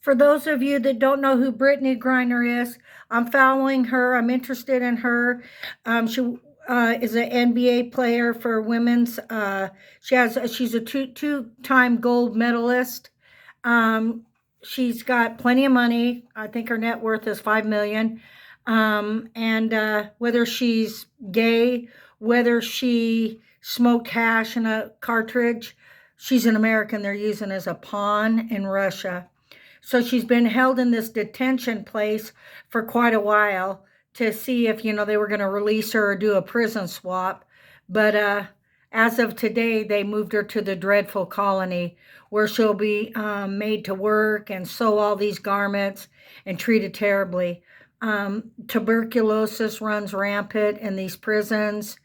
For those of you that don't know who Britney Griner is, I'm following her. I'm interested in her. She is an NBA player for women's. She's a two-time gold medalist. Um, she's got plenty of money. I think her net worth is 5 million. And whether she's gay, whether she smoked hash in a cartridge, she's an American. They're using as a pawn in Russia. So she's been held in this detention place for quite a while to see if, they were going to release her or do a prison swap. But as of today, they moved her to the dreadful colony where she'll be made to work and sew all these garments and treated terribly. Tuberculosis runs rampant in these prisons.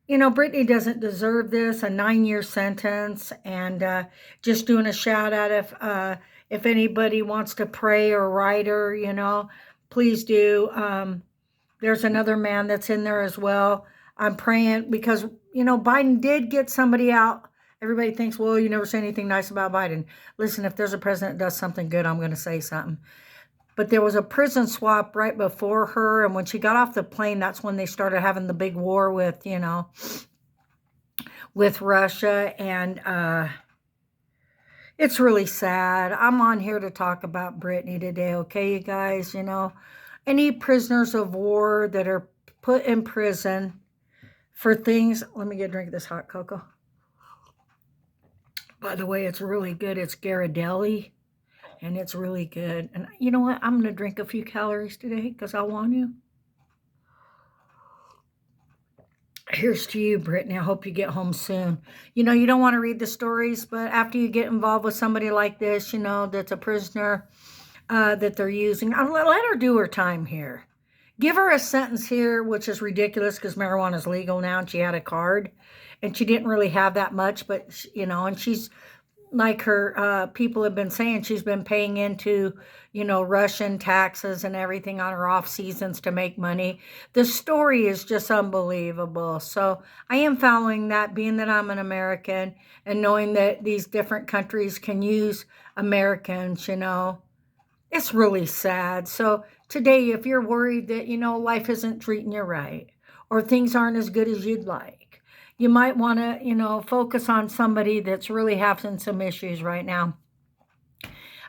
Brittany doesn't deserve this, a 9-year sentence. And just doing a shout out if anybody wants to pray or write her, please do. There's another man that's in there as well. I'm praying because, Biden did get somebody out. Everybody thinks, well, you never say anything nice about Biden. Listen, if there's a president that does something good, I'm going to say something. But there was a prison swap right before her. And when she got off the plane, that's when they started having the big war with, with Russia. And it's really sad. I'm on here to talk about Brittany today, okay, you guys? Any prisoners of war that are put in prison for things. Let me get a drink of this hot cocoa. By the way, it's really good. It's Ghirardelli. And it's really good. And you know what? I'm going to drink a few calories today because I want to. Here's to you, Brittany. I hope you get home soon. You don't want to read the stories, but after you get involved with somebody like this, that's a prisoner that they're using, let her do her time here. Give her a sentence here, which is ridiculous because marijuana is legal now and she had a card. And she didn't really have that much, but, and she's, like her people have been saying, she's been paying into, Russian taxes and everything on her off seasons to make money. The story is just unbelievable. So I am following that, being that I'm an American and knowing that these different countries can use Americans, it's really sad. So today, if you're worried that, life isn't treating you right or things aren't as good as you'd like, you might want to, focus on somebody that's really having some issues right now.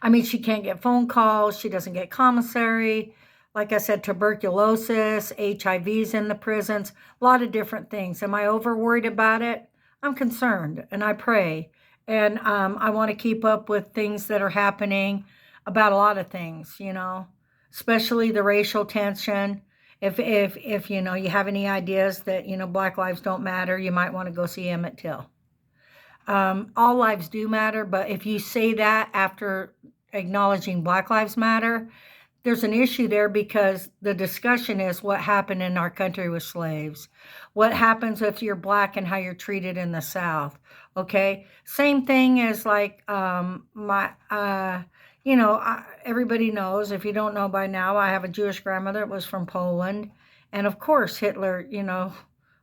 I mean, she can't get phone calls. She doesn't get commissary. Like I said, tuberculosis, HIV's in the prisons, a lot of different things. Am I over worried about it? I'm concerned and I pray. And I want to keep up with things that are happening about a lot of things, especially the racial tension. If you have any ideas that, Black lives don't matter, you might want to go see Emmett Till. All lives do matter, but if you say that after acknowledging Black Lives Matter, there's an issue there because the discussion is what happened in our country with slaves. What happens if you're Black and how you're treated in the South, okay? Same thing as like everybody knows, if you don't know by now, I have a Jewish grandmother that was from Poland. And of course, Hitler,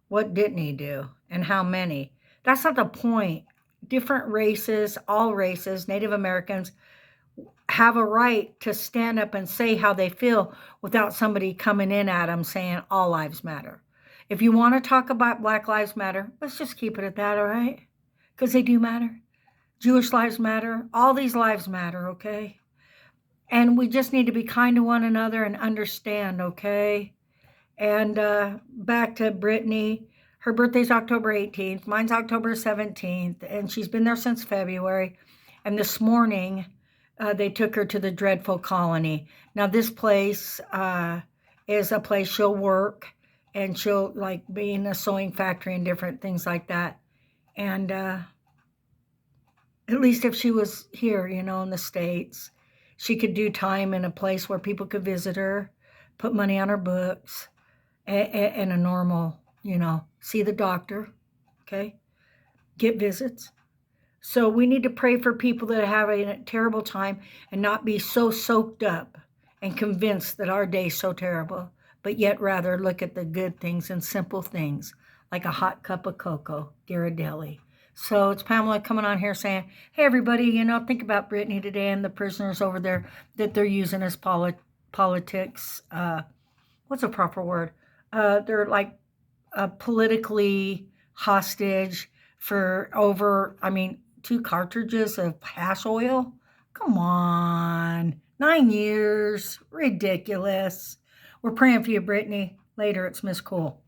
what didn't he do and how many? That's not the point. Different races, all races, Native Americans have a right to stand up and say how they feel without somebody coming in at them saying all lives matter. If you want to talk about Black Lives Matter, let's just keep it at that, all right? Because they do matter. Jewish lives matter. All these lives matter, okay? And we just need to be kind to one another and understand, okay? And back to Brittany. Her birthday's October 18th. Mine's October 17th. And she's been there since February. And this morning, they took her to the dreadful colony. Now, this place is a place she'll work. And she'll, be in a sewing factory and different things like that. And at least if she was here, in the States, she could do time in a place where people could visit her, put money on her books, and a normal, see the doctor, okay, get visits. So we need to pray for people that have a terrible time and not be so soaked up and convinced that our day's so terrible, but yet rather look at the good things and simple things like a hot cup of cocoa, Ghirardelli. So it's Pamela coming on here saying, hey, everybody, think about Brittany today and the prisoners over there that they're using as politics. What's a proper word? They're like politically hostage for over, 2 cartridges of hash oil. Come on. 9 years. Ridiculous. We're praying for you, Brittany. Later, it's Miss Cool.